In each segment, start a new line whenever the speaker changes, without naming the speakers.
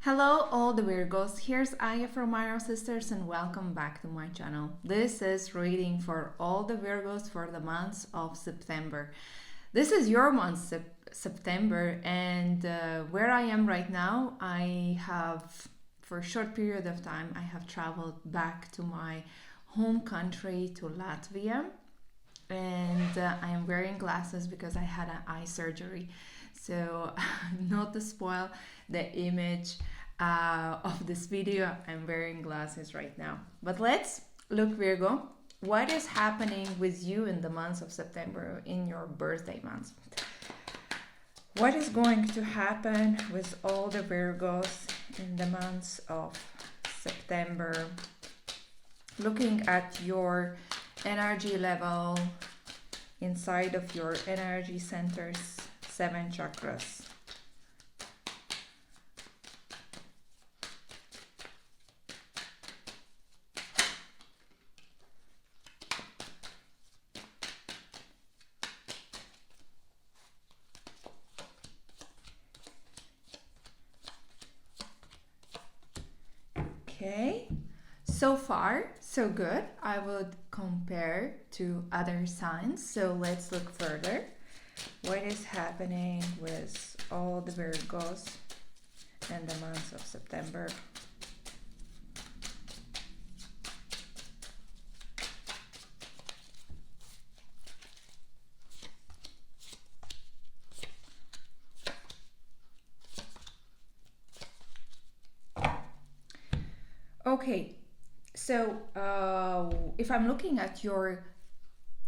Hello all the Virgos, here's Aya from Myra Sisters and welcome back to my channel. This is reading for all the Virgos for the month of September. This is your month, September, and where I am right now, I have, for a short period of time, I have traveled back to my home country, to Latvia, and I am wearing glasses because I had an eye surgery. So, not to spoil the image of this video, I'm wearing glasses right now. But let's look, Virgo, what is happening with you in the month of September, in your birthday month? What is going to happen with all the Virgos in the month of September? Looking at your energy level inside of your energy centers, 7 chakras. Okay, so far so good. I would compare to other signs, so let's look further. What is happening with all the Virgos in the month of September? Okay, so if I'm looking at your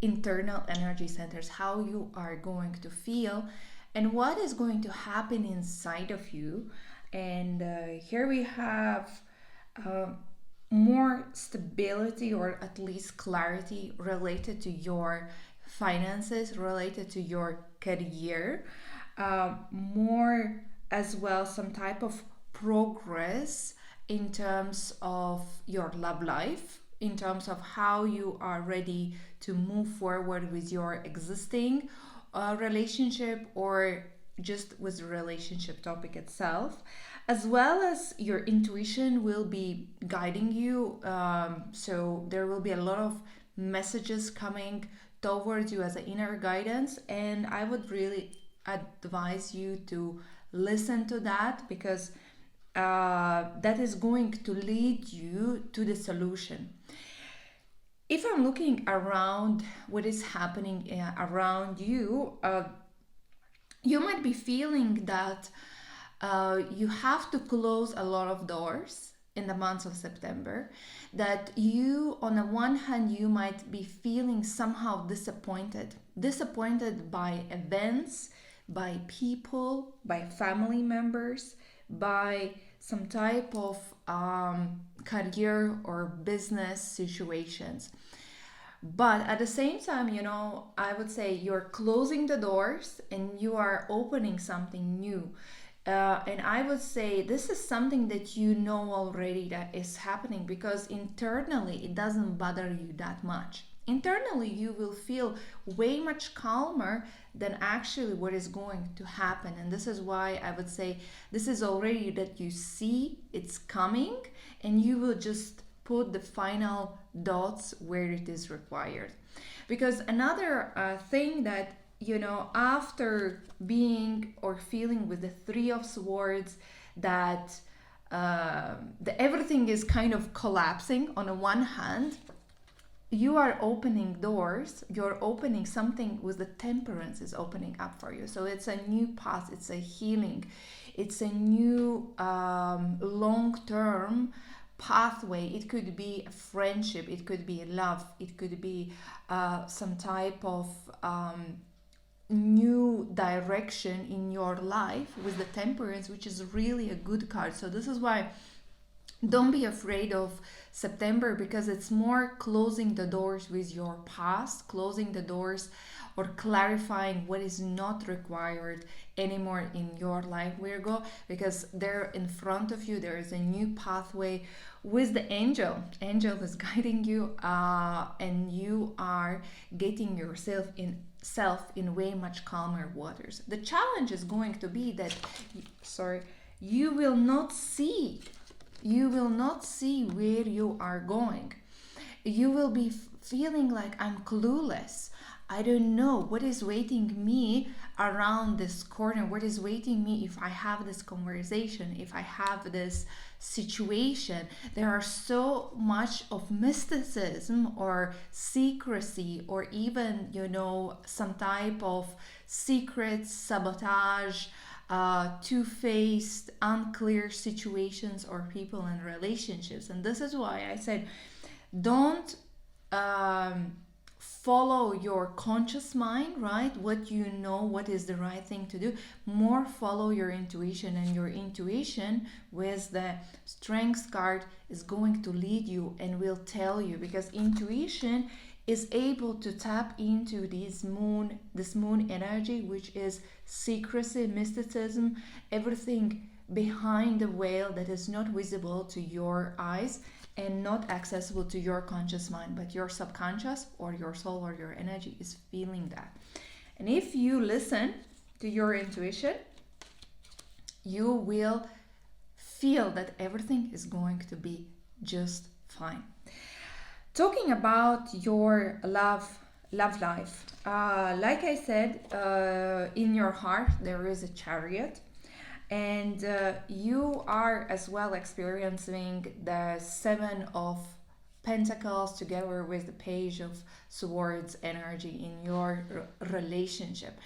internal energy centers, how you are going to feel and what is going to happen inside of you. And here we have more stability, or at least clarity, related to your finances, related to your career, more as well some type of progress in terms of your love life, in terms of how you are ready to move forward with your existing relationship, or just with the relationship topic itself, as well as your intuition will be guiding you. So there will be a lot of messages coming towards you as an inner guidance, and I would really advise you to listen to that, because that is going to lead you to the solution. If I'm looking around what is happening around you, you might be feeling that you have to close a lot of doors in the month of September, that you, on the one hand, you might be feeling somehow disappointed by events, by people, by family members, by some type of career or business situations. But at the same time, I would say you're closing the doors and you are opening something new. And I would say this is something that you know already that is happening, because internally it doesn't bother you that much. Internally, you will feel way much calmer than actually what is going to happen. And this is why I would say this is already that you see it's coming, and you will just put the final dots where it is required. Because another thing that, after being or feeling with the Three of Swords, that everything is kind of collapsing on the one hand, you are opening doors, you're opening something with the Temperance is opening up for you. So it's a new path, it's a healing, it's a new long-term pathway. It could be a friendship, it could be love, it could be some type of new direction in your life with the Temperance, which is really a good card. So this is why don't be afraid of September, because it's more closing the doors with your past, closing the doors or clarifying what is not required anymore in your life, Virgo, because there in front of you there is a new pathway with the angel. Angel is guiding you, and you are getting yourself in way much calmer waters. The challenge is going to be that, you will not see where you are going. You will be feeling like, I'm clueless. I don't know what is waiting me around this corner, what is waiting me if I have this conversation, if I have this situation. There are so much of mysticism or secrecy, or even, some type of secret sabotage, two-faced, unclear situations or people and relationships. And this is why I said, don't follow your conscious mind, right? What is the right thing to do. More follow your intuition, and your intuition with the strength card is going to lead you and will tell you, because intuition is able to tap into this moon energy, which is secrecy, mysticism, everything behind the veil that is not visible to your eyes and not accessible to your conscious mind, but your subconscious or your soul or your energy is feeling that. And if you listen to your intuition, you will feel that everything is going to be just fine. Talking about your love life, like I said, in your heart there is a Chariot, and you are as well experiencing the Seven of Pentacles together with the Page of Swords energy in your relationship.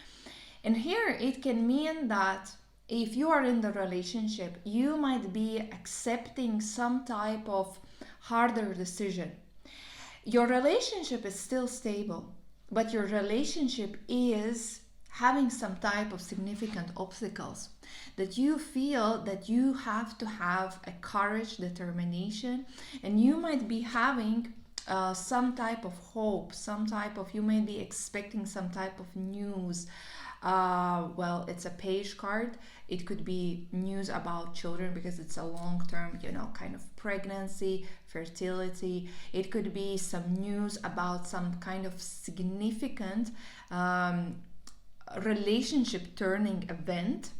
And here it can mean that if you are in the relationship, you might be accepting some type of harder decision. Your relationship is still stable, but your relationship is having some type of significant obstacles that you feel that you have to have a courage, determination, and you might be having some type of hope, you may be expecting some type of news. Well, it's a page card. It could be news about children because it's a long-term, kind of pregnancy, fertility. It could be some news about some kind of significant relationship turning event.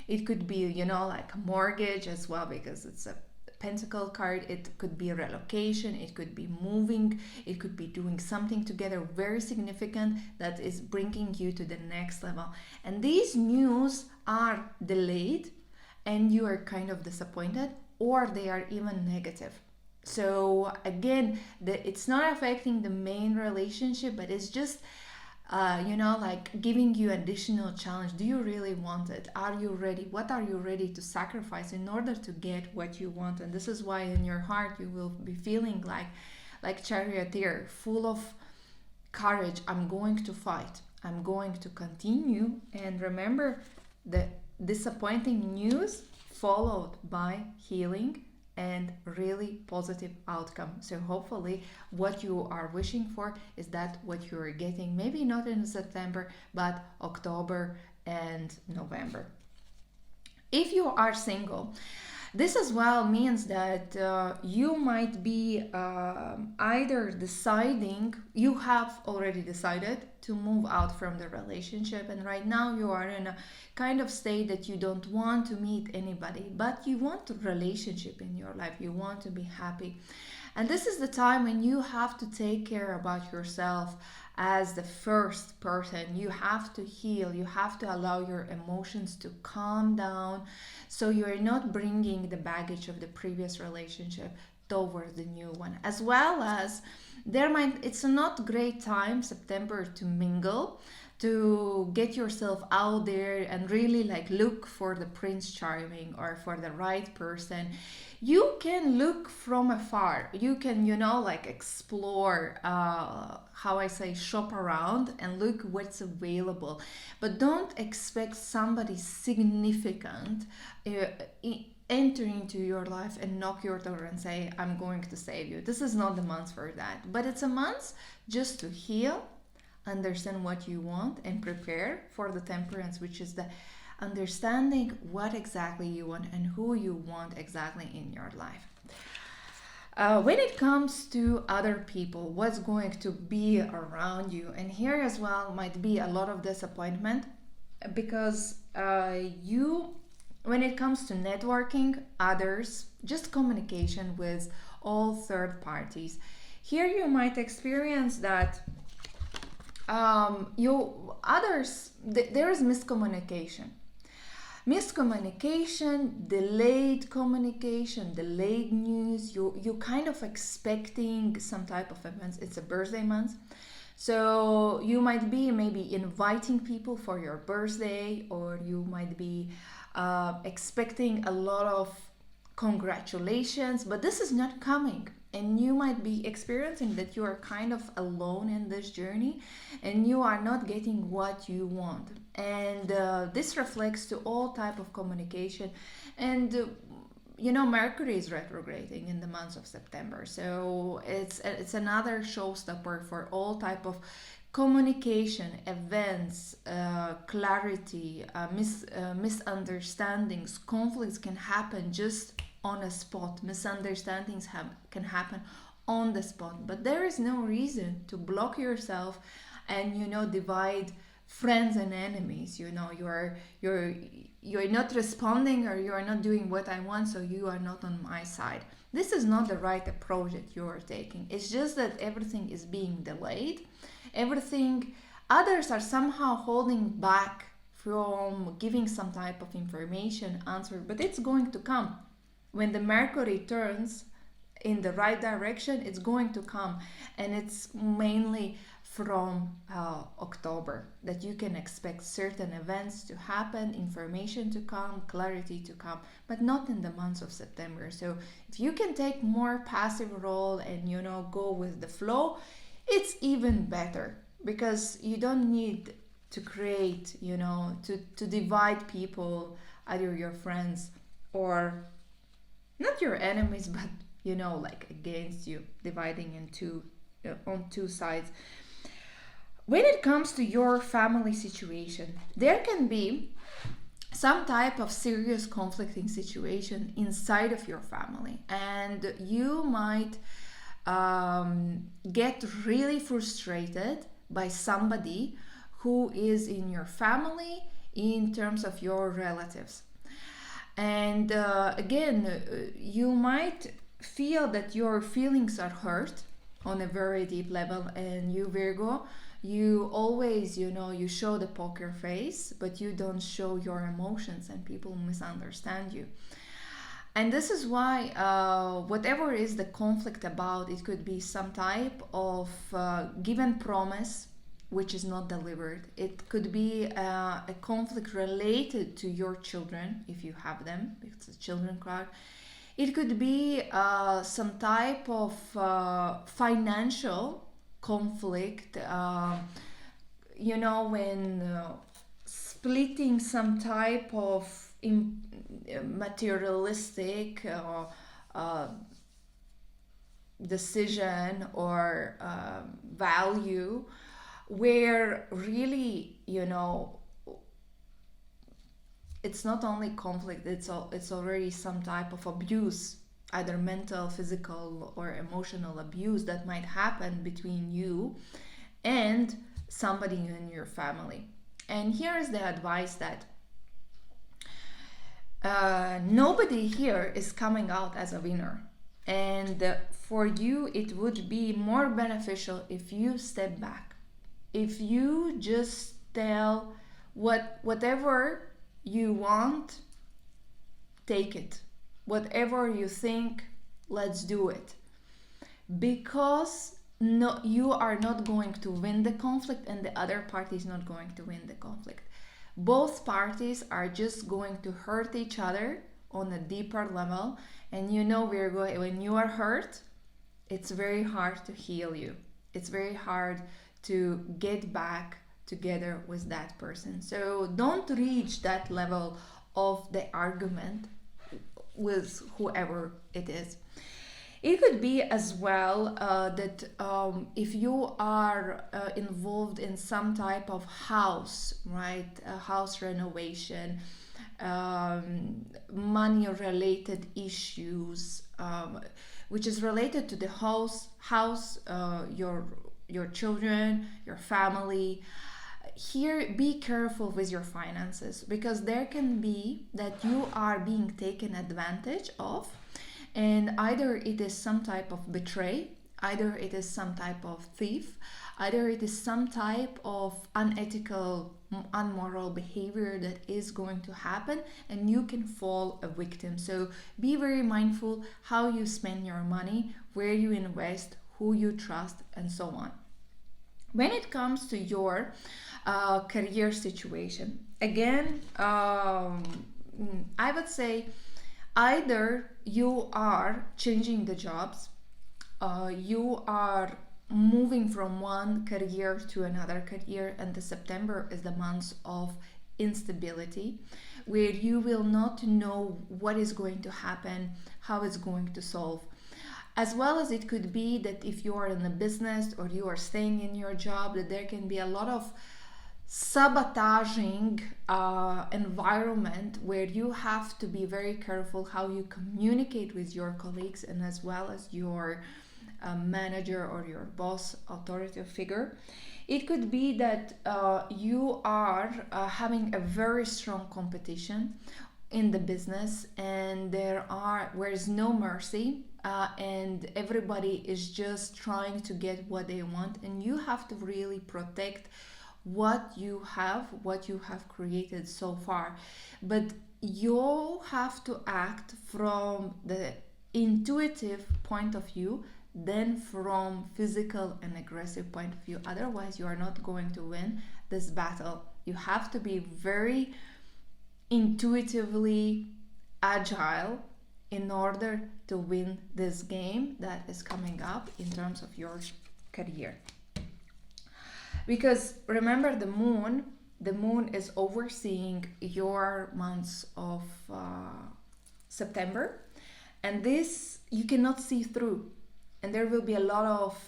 It could be, like a mortgage as well, because it's a Pentacle card. It could be a relocation, it could be moving, it could be doing something together very significant that is bringing you to the next level. And these news are delayed and you are kind of disappointed, or they are even negative. So again, it's not affecting the main relationship, but it's just like giving you additional challenge. Do you really want it? Are you ready? What are you ready to sacrifice in order to get what you want? And this is why in your heart you will be feeling like charioteer, full of courage. I'm going to fight. I'm going to continue. And remember, the disappointing news followed by healing and really positive outcome. So hopefully what you are wishing for is that what you are getting, maybe not in September, but October and November. If you are single, this as well means that you might be either deciding, you have already decided to move out from the relationship, and right now you are in a kind of state that you don't want to meet anybody, but you want a relationship in your life, you want to be happy. And this is the time when you have to take care about yourself as the first person. You have to heal, you have to allow your emotions to calm down, so you are not bringing the baggage of the previous relationship towards the new one. As well as it's a not great time, September, to mingle, to get yourself out there and really like look for the Prince Charming or for the right person. You can look from afar. You can, like explore, shop around and look what's available. But don't expect somebody significant enter into your life and knock your door and say, I'm going to save you. This is not the month for that. But it's a month just to heal, understand what you want, and prepare for the Temperance, which is the understanding what exactly you want and who you want exactly in your life. When it comes to other people, what's going to be around you, and here as well might be a lot of disappointment, because you When it comes to networking, others, just communication with all third parties. Here you might experience that you others there is miscommunication, delayed communication, delayed news. You kind of expecting some type of events. It's a birthday month, so you might be maybe inviting people for your birthday, or you might be expecting a lot of congratulations, but this is not coming. And you might be experiencing that you are kind of alone in this journey and you are not getting what you want. And this reflects to all type of communication. And Mercury is retrograding in the month of September, so it's another showstopper for all type of communication, events, clarity, misunderstandings. Conflicts can happen just on a spot. Misunderstandings can happen on the spot, but there is no reason to block yourself and divide friends and enemies. You're not responding, or you are not doing what I want, so you are not on my side. This is not the right approach that you are taking. It's just that everything is being delayed. Everything, others are somehow holding back from giving some type of information, answer, but it's going to come. When the Mercury turns in the right direction, it's going to come, and it's mainly from October that you can expect certain events to happen, information to come, clarity to come, but not in the month of September. So if you can take more passive role and go with the flow, it's even better, because you don't need to create, to divide people, either your friends or not your enemies, but like against you, dividing into on two sides. When it comes to your family situation, there can be some type of serious conflicting situation inside of your family, and you might get really frustrated by somebody who is in your family, in terms of your relatives. And again, you might feel that your feelings are hurt on a very deep level, and you, Virgo, you always, you show the poker face, but you don't show your emotions, and people misunderstand you. And this is why whatever is the conflict about, it could be some type of given promise which is not delivered. It could be a conflict related to your children, if you have them. It's a children card. It could be some type of financial conflict, when splitting some type of materialistic decision or value, where really, it's not only conflict, it's already some type of abuse, either mental, physical, or emotional abuse that might happen between you and somebody in your family. And here is the advice that nobody here is coming out as a winner. And for you, it would be more beneficial if you step back. If you just tell whatever you want, take it. Whatever you think, let's do it. Because no, you are not going to win the conflict, and the other party is not going to win the conflict. Both parties are just going to hurt each other on a deeper level. And Virgo, when you are hurt, it's very hard to heal you. It's very hard to get back together with that person. So don't reach that level of the argument with whoever it is. It could be as well that if you are involved in some type of house, right, a house renovation, money related issues, which is related to the house, your children, your family. here, be careful with your finances, because there can be that you are being taken advantage of, and either it is some type of betray, either it is some type of thief, either it is some type of unethical, unmoral behavior that is going to happen, and you can fall a victim. So be very mindful how you spend your money, where you invest, who you trust, and so on. When it comes to your career situation, again, I would say either you are changing the jobs, you are moving from one career to another career, and the September is the month of instability, where you will not know what is going to happen, how it's going to solve. As well as it could be that if you are in a business or you are staying in your job, that there can be a lot of sabotaging environment where you have to be very careful how you communicate with your colleagues, and as well as your manager or your boss, authoritative figure. It could be that you are having a very strong competition in the business, and there is no mercy, and everybody is just trying to get what they want, and you have to really protect what you have created so far. But you have to act from the intuitive point of view, then from physical and aggressive point of view. Otherwise, you are not going to win this battle. You have to be very intuitively agile in order to win this game that is coming up in terms of your career. Because remember, the moon is overseeing your months of September, and this you cannot see through, and there will be a lot of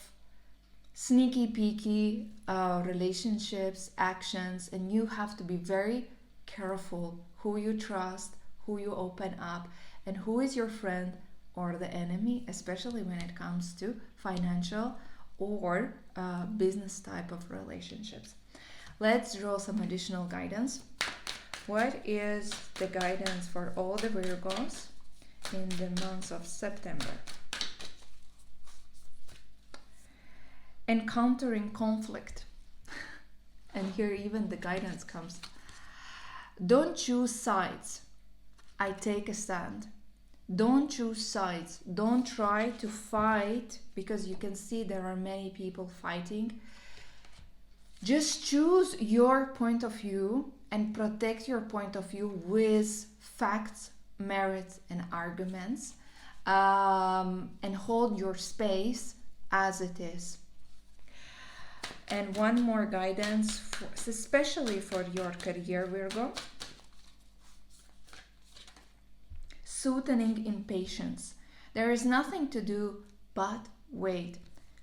sneaky peeky relationships, actions, and you have to be very careful who you trust, who you open up, and who is your friend or the enemy, especially when it comes to financial or business type of relationships. Let's draw some additional guidance. What is the guidance for all the Virgos in the month of September? Encountering conflict. And here even the guidance comes. Don't choose sides. I take a stand. Don't choose sides. Don't try to fight, because you can see there are many people fighting. Just choose your point of view and protect your point of view with facts, merits, and arguments, and hold your space as it is. And one more guidance, especially for your career, Virgo. Soothing impatience. There is nothing to do but wait.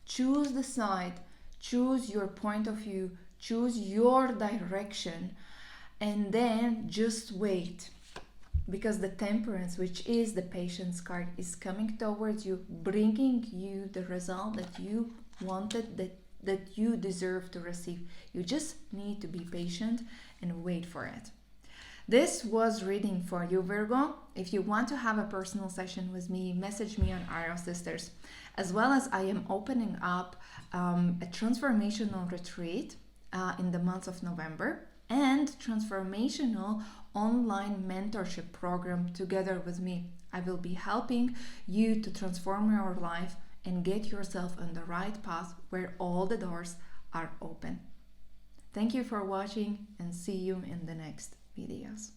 Choose the side, choose your point of view, choose your direction, and then just wait. Because the Temperance, which is the patience card, is coming towards you, bringing you the result that you wanted, that you deserve to receive. You just need to be patient and wait for it. This was reading for you, Virgo. If you want to have a personal session with me, message me on Arrow Sisters. As well as I am opening up a transformational retreat in the month of November, and transformational online mentorship program together with me. I will be helping you to transform your life and get yourself on the right path where all the doors are open. Thank you for watching, and see you in the next videos.